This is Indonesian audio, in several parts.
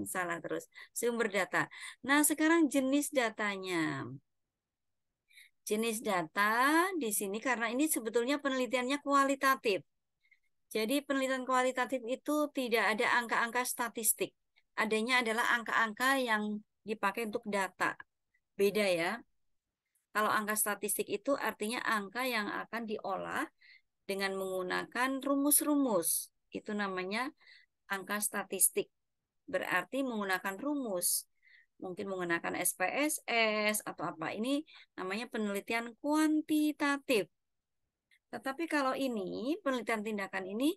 salah terus. Sumber data. Nah, sekarang jenis datanya. Jenis data di sini karena ini sebetulnya penelitiannya kualitatif. Jadi penelitian kualitatif itu tidak ada angka-angka statistik. Adanya adalah angka-angka yang dipakai untuk data. Beda ya. Kalau angka statistik itu artinya angka yang akan diolah dengan menggunakan rumus-rumus. Itu namanya angka statistik. Berarti menggunakan rumus. Mungkin menggunakan SPSS atau apa. Ini namanya penelitian kuantitatif. Tetapi kalau ini, penelitian tindakan ini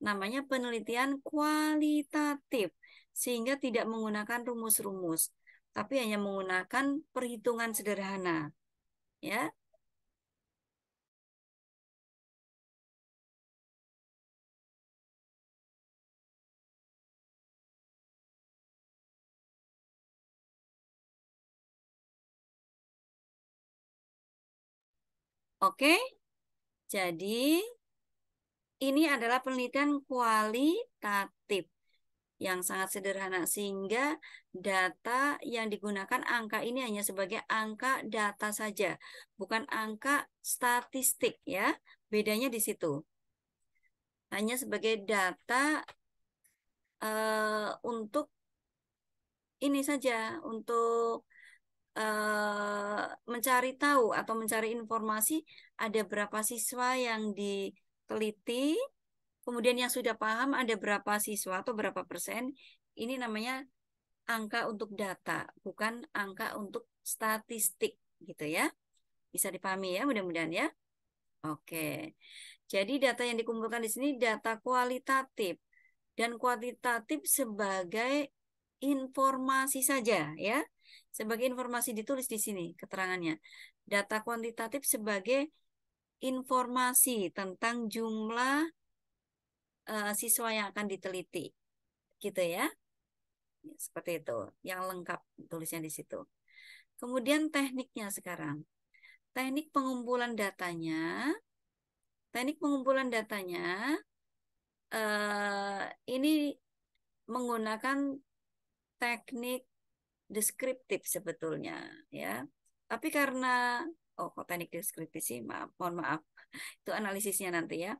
namanya penelitian kualitatif. Sehingga tidak menggunakan rumus-rumus. Tapi hanya menggunakan perhitungan sederhana. Ya, oke. Jadi ini adalah penelitian kualitatif yang sangat sederhana sehingga data yang digunakan angka ini hanya sebagai angka data saja, bukan angka statistik ya. Bedanya di situ. Hanya sebagai data untuk ini saja, untuk mencari tahu atau mencari informasi ada berapa siswa yang diteliti. Kemudian yang sudah paham ada berapa siswa atau berapa persen. Ini namanya angka untuk data, bukan angka untuk statistik gitu ya. Bisa dipahami ya, mudah-mudahan ya. Oke. Jadi data yang dikumpulkan di sini data kualitatif dan kuantitatif sebagai informasi saja ya. Sebagai informasi ditulis di sini keterangannya. Data kuantitatif sebagai informasi tentang jumlah siswa yang akan diteliti. Gitu ya. Seperti itu. Yang lengkap tulisnya di situ. Kemudian tekniknya sekarang. Teknik pengumpulan datanya. Teknik pengumpulan datanya ini menggunakan teknik deskriptif sebetulnya ya. Tapi karena kok teknik deskriptif sih, maaf, mohon maaf. Itu analisisnya nanti ya.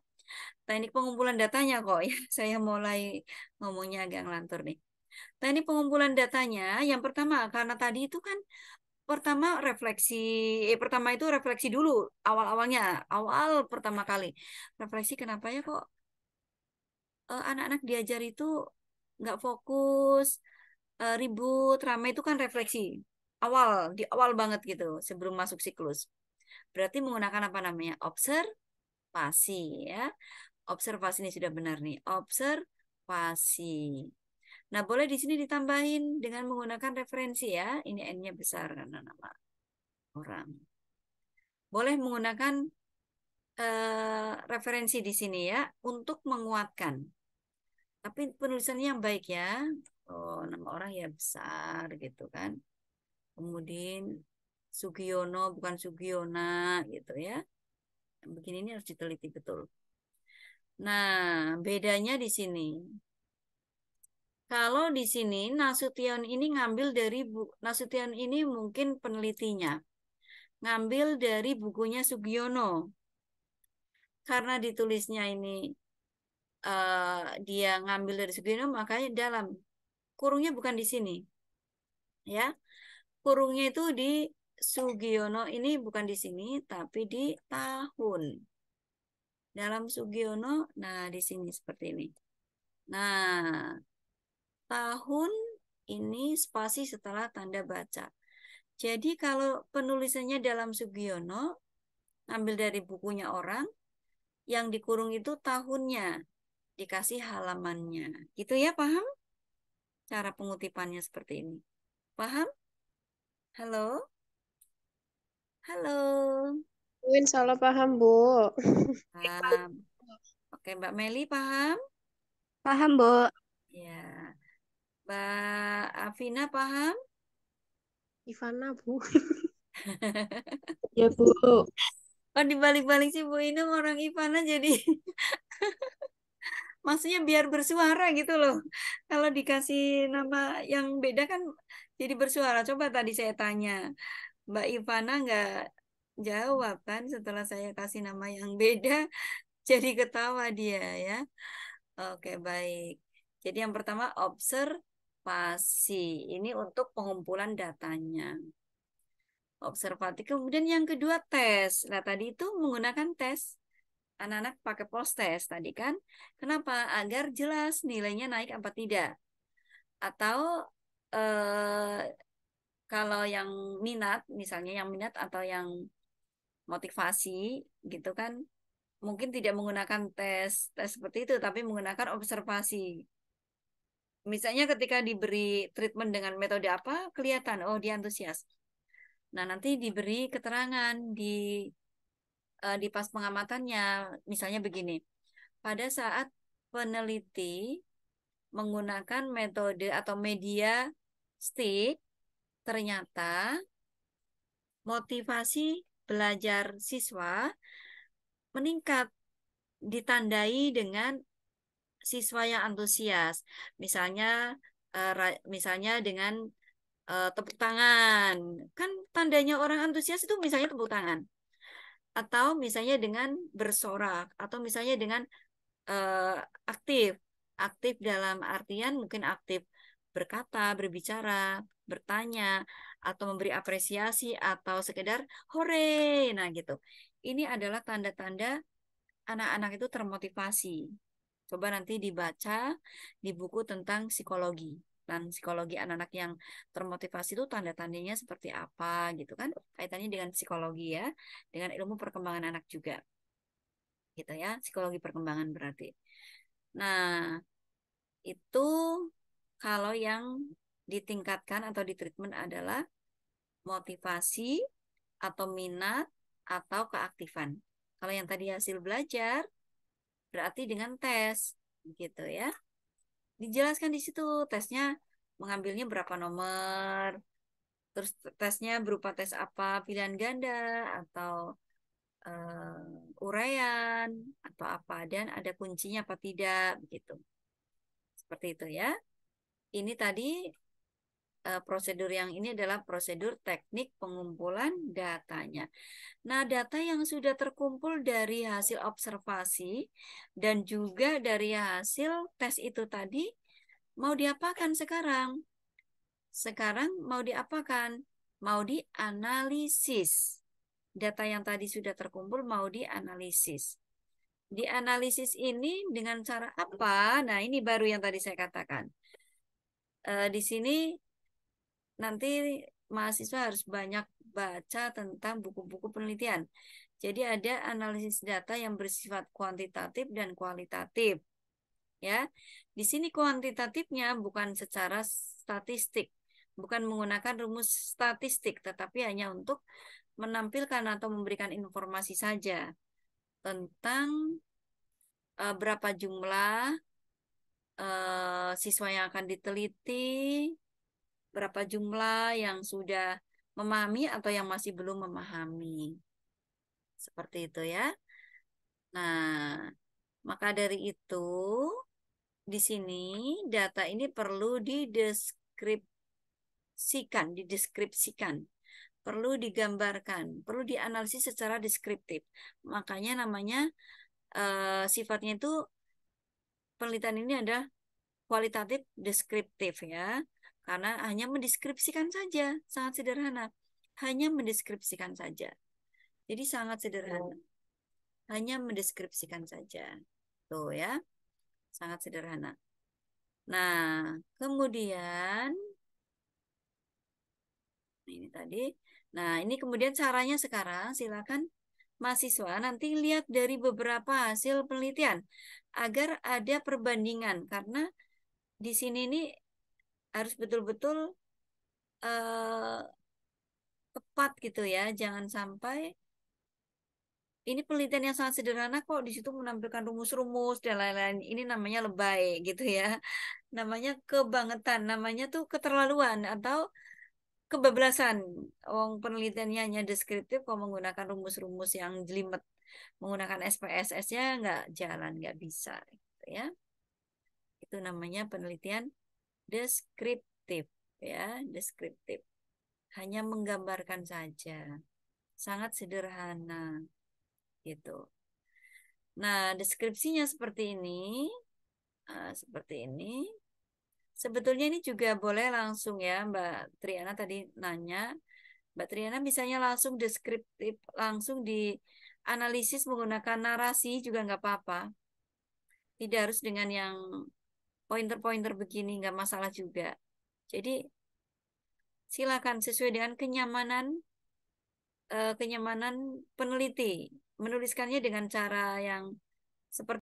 Teknik pengumpulan datanya kok ya. Saya mulai ngomongnya agak ngelantur nih. Teknik pengumpulan datanya yang pertama karena tadi itu kan pertama itu refleksi dulu awal-awalnya, awal pertama kali. Refleksi kenapa ya kok anak-anak diajar itu nggak fokus, ribut, ramai itu kan refleksi awal, di awal banget gitu sebelum masuk siklus. Berarti menggunakan apa namanya? Observasi ya. Observasi ini sudah benar nih. Observasi. Nah, boleh di sini ditambahin dengan menggunakan referensi ya. Ini N-nya besar karena nama orang. Boleh menggunakan referensi di sini ya untuk menguatkan. Tapi penulisannya yang baik ya. Oh, nama orang ya besar gitu kan. Kemudian Sugiono bukan Sugiona gitu ya. Begini ini harus diteliti betul. Nah, bedanya di sini. Kalau di sini Nasution ini ngambil dari Nasution ini mungkin penelitinya ngambil dari bukunya Sugiono. Karena ditulisnya ini dia ngambil dari Sugiono makanya dalam kurungnya bukan di sini. Ya. Kurungnya itu di Sugiono ini bukan di sini tapi di tahun. Dalam Sugiono, nah di sini seperti ini. Nah, tahun ini spasi setelah tanda baca. Jadi kalau penulisannya dalam Sugiono, ambil dari bukunya orang, yang dikurung itu tahunnya, dikasih halamannya. Gitu ya, paham? Cara pengutipannya seperti ini. Paham? Halo? Halo? Insya Allah paham, Bu. Paham. Oke, Mbak Meli paham? Paham, Bu. Ya. Mbak Afina paham? Ivana, Bu. Ya, Bu. Oh, dibalik-balik sih Bu Inung orang Ivana jadi Maksudnya biar bersuara gitu loh. Kalau dikasih nama yang beda kan jadi bersuara. Coba tadi saya tanya, Mbak Ivana nggak jawab kan setelah saya kasih nama yang beda, jadi ketawa dia ya. Oke, baik. Jadi yang pertama observasi. Ini untuk pengumpulan datanya. Observasi. Kemudian yang kedua tes. Nah, tadi itu menggunakan tes. Anak-anak pakai post test tadi kan. Kenapa? Agar jelas nilainya naik apa tidak. Atau eh, kalau yang minat, misalnya yang minat atau yang motivasi gitu kan, mungkin tidak menggunakan tes tes seperti itu, tapi menggunakan observasi. Misalnya ketika diberi treatment dengan metode apa, kelihatan, oh dia antusias. Nah, nanti diberi keterangan di pas pengamatannya, misalnya begini. Pada saat peneliti menggunakan metode atau media stick, ternyata motivasi belajar siswa meningkat, ditandai dengan siswa yang antusias. Misalnya misalnya dengan tepuk tangan. Kan tandanya orang antusias itu misalnya tepuk tangan. Atau misalnya dengan bersorak. Atau misalnya dengan eh, aktif. Aktif dalam artian mungkin aktif berkata, berbicara, bertanya, atau memberi apresiasi, atau sekedar hore. Nah gitu. Ini adalah tanda-tanda anak-anak itu termotivasi. Coba nanti dibaca di buku tentang psikologi. Dan psikologi anak-anak yang termotivasi itu tanda-tandanya seperti apa gitu kan. Kaitannya dengan psikologi ya. Dengan ilmu perkembangan anak juga. Gitu ya. Psikologi perkembangan berarti. Nah, itu kalau yang ditingkatkan atau ditreatment adalah motivasi atau minat atau keaktifan. Kalau yang tadi hasil belajar berarti dengan tes gitu ya. Dijelaskan di situ tesnya mengambilnya berapa nomor, terus tesnya berupa tes apa, pilihan ganda atau uraian atau apa dan ada kuncinya apa tidak begitu. Seperti itu ya. Ini tadi prosedur yang ini adalah prosedur teknik pengumpulan datanya. Nah, data yang sudah terkumpul dari hasil observasi dan juga dari hasil tes itu tadi mau diapakan sekarang? Sekarang mau diapakan? Mau dianalisis. Data yang tadi sudah terkumpul mau dianalisis. Dianalisis ini dengan cara apa? Nah, ini baru yang tadi saya katakan. Di sini nanti mahasiswa harus banyak baca tentang buku-buku penelitian. Jadi ada analisis data yang bersifat kuantitatif dan kualitatif. Ya, di sini kuantitatifnya bukan secara statistik, bukan menggunakan rumus statistik, tetapi hanya untuk menampilkan atau memberikan informasi saja tentang berapa jumlah siswa yang akan diteliti, berapa jumlah yang sudah memahami atau yang masih belum memahami. Seperti itu ya. Nah, maka dari itu di sini data ini perlu dideskripsikan, perlu digambarkan, perlu dianalisis secara deskriptif. Makanya namanya sifatnya itu penelitian ini adalah kualitatif deskriptif ya. Karena hanya mendeskripsikan saja, sangat sederhana. Hanya mendeskripsikan saja. Jadi sangat sederhana. Hanya mendeskripsikan saja. Tuh ya, sangat sederhana. Nah, kemudian ini tadi. Nah, ini kemudian caranya sekarang silakan mahasiswa nanti lihat dari beberapa hasil penelitian agar ada perbandingan karena di sini ini harus betul-betul eh, tepat gitu ya. Jangan sampai ini penelitian yang sangat sederhana kok di situ menampilkan rumus-rumus dan lain-lain. Ini namanya lebay gitu ya. Namanya kebangetan, namanya tuh keterlaluan atau kebablasan. Wong penelitiannya hanya deskriptif kok menggunakan rumus-rumus yang jelimet. Menggunakan SPSS-nya nggak jalan, nggak bisa gitu ya. Itu namanya penelitian deskriptif, ya, deskriptif. Hanya menggambarkan saja. Sangat sederhana, gitu. Nah, deskripsinya seperti ini. Seperti ini. Sebetulnya ini juga boleh langsung ya, Mbak Triana tadi nanya. Mbak Triana misalnya langsung deskriptif, langsung dianalisis menggunakan narasi juga nggak apa-apa. Tidak harus dengan yang pointer-pointer begini, nggak masalah juga. Jadi silakan sesuai dengan kenyamanan peneliti. Menuliskannya dengan cara yang seperti